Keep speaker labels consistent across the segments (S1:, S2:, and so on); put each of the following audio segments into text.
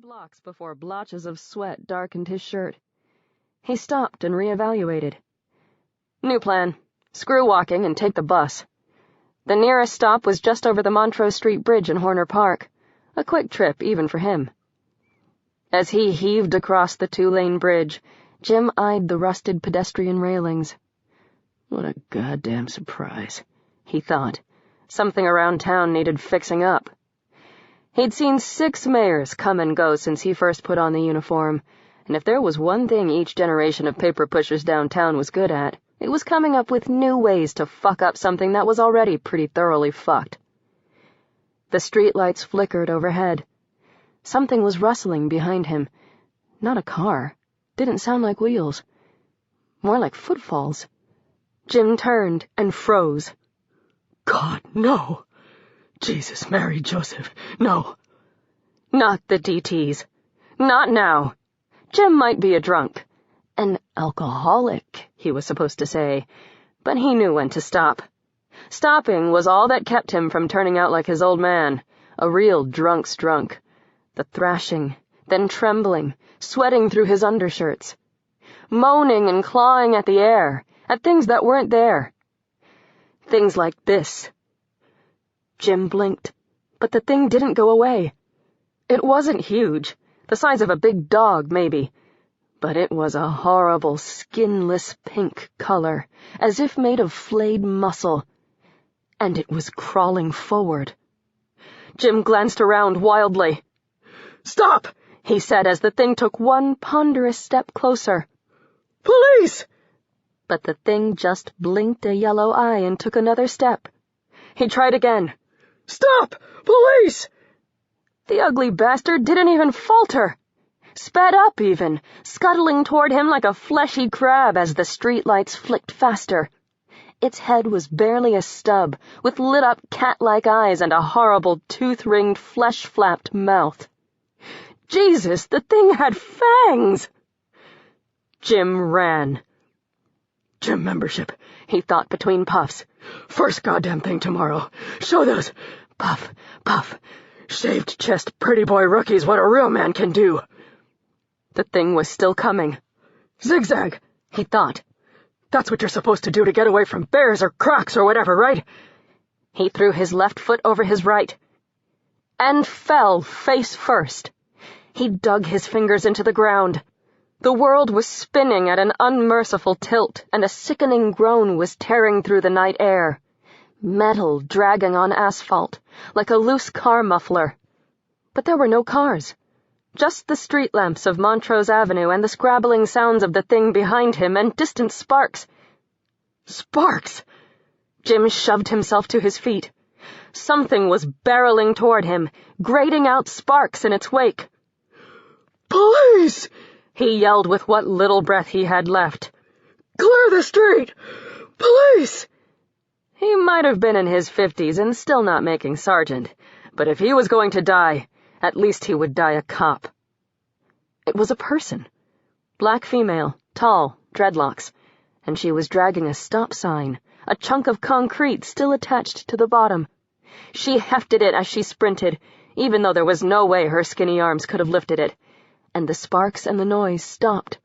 S1: blocks before blotches of sweat darkened his shirt. He stopped and reevaluated. New plan. Screw walking and take the bus. The nearest stop was just over the Montrose Street Bridge in Horner Park. A quick trip, even for him. As he heaved across the two-lane bridge, Jim eyed the rusted pedestrian railings. What a goddamn surprise, he thought. Something around town needed fixing up. He'd seen 6 mayors come and go since he first put on the uniform, and if there was one thing each generation of paper pushers downtown was good at, it was coming up with new ways to fuck up something that was already pretty thoroughly fucked. The streetlights flickered overhead. Something was rustling behind him. Not a car. Didn't sound like wheels. More like footfalls. Jim turned and froze.
S2: God, no! Jesus, Mary, Joseph, no!
S1: Not the DTs. Not now. Jim might be a drunk. An alcoholic, he was supposed to say, but he knew when to stop. Stopping was all that kept him from turning out like his old man, a real drunk's drunk. The thrashing, then trembling, sweating through his undershirts. Moaning and clawing at the air, at things that weren't there. Things like this. Jim blinked, but the thing didn't go away. It wasn't huge, the size of a big dog, maybe, but it was a horrible, skinless pink color, as if made of flayed muscle, and it was crawling forward. Jim glanced around wildly.
S2: Stop!
S1: He said as the thing took one ponderous step closer.
S2: Police!
S1: But the thing just blinked a yellow eye and took another step. He tried again.
S2: Stop! Police!
S1: The ugly bastard didn't even falter. Sped up even, scuttling toward him like a fleshy crab as the streetlights flicked faster. Its head was barely a stub, with lit-up cat-like eyes and a horrible tooth-ringed, flesh-flapped mouth. Jesus, the thing had fangs! Jim ran.
S2: Gym membership,
S1: he thought between puffs.
S2: First goddamn thing tomorrow. Show those. Puff, puff. Shaved chest pretty boy rookies what a real man can do.
S1: The thing was still coming.
S2: Zigzag, he thought. That's what you're supposed to do to get away from bears or crocs or whatever, right?
S1: He threw his left foot over his right. And fell face first. He dug his fingers into the ground. The world was spinning at an unmerciful tilt, and a sickening groan was tearing through the night air. Metal dragging on asphalt, like a loose car muffler. But there were no cars. Just the street lamps of Montrose Avenue and the scrabbling sounds of the thing behind him and distant sparks. Sparks! Jim shoved himself to his feet. Something was barreling toward him, grating out sparks in its wake.
S2: Police!
S1: He yelled with what little breath he had left.
S2: Clear the street! Police!
S1: He might have been in his 50s and still not making sergeant, but if he was going to die, at least he would die a cop. It was a person. Black female, tall, dreadlocks, and she was dragging a stop sign, a chunk of concrete still attached to the bottom. She hefted it as she sprinted, even though there was no way her skinny arms could have lifted it. And the sparks and the noise stopped.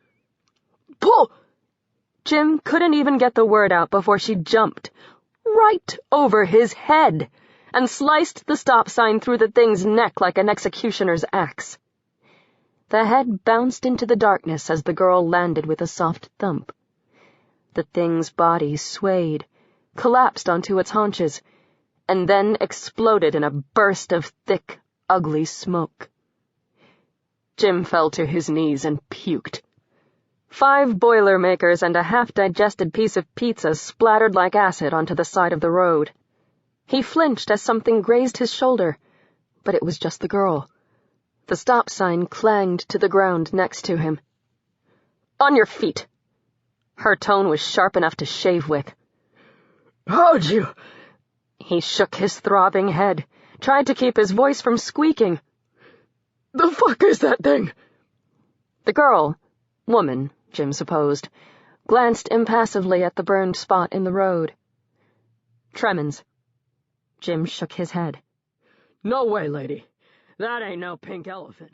S2: Pull!
S1: Jim couldn't even get the word out before she jumped, right over his head, and sliced the stop sign through the thing's neck like an executioner's axe. The head bounced into the darkness as the girl landed with a soft thump. The thing's body swayed, collapsed onto its haunches, and then exploded in a burst of thick, ugly smoke. Jim fell to his knees and puked. 5 Boilermakers and a half-digested piece of pizza splattered like acid onto the side of the road. He flinched as something grazed his shoulder, but it was just the girl. The stop sign clanged to the ground next to him. On your feet! Her tone was sharp enough to shave with.
S2: How'd you?
S1: He shook his throbbing head, tried to keep his voice from squeaking.
S2: The fuck is that thing?
S1: The girl, woman, Jim supposed, glanced impassively at the burned spot in the road. Tremens. Jim shook his head.
S2: No way, lady. That ain't no pink elephant.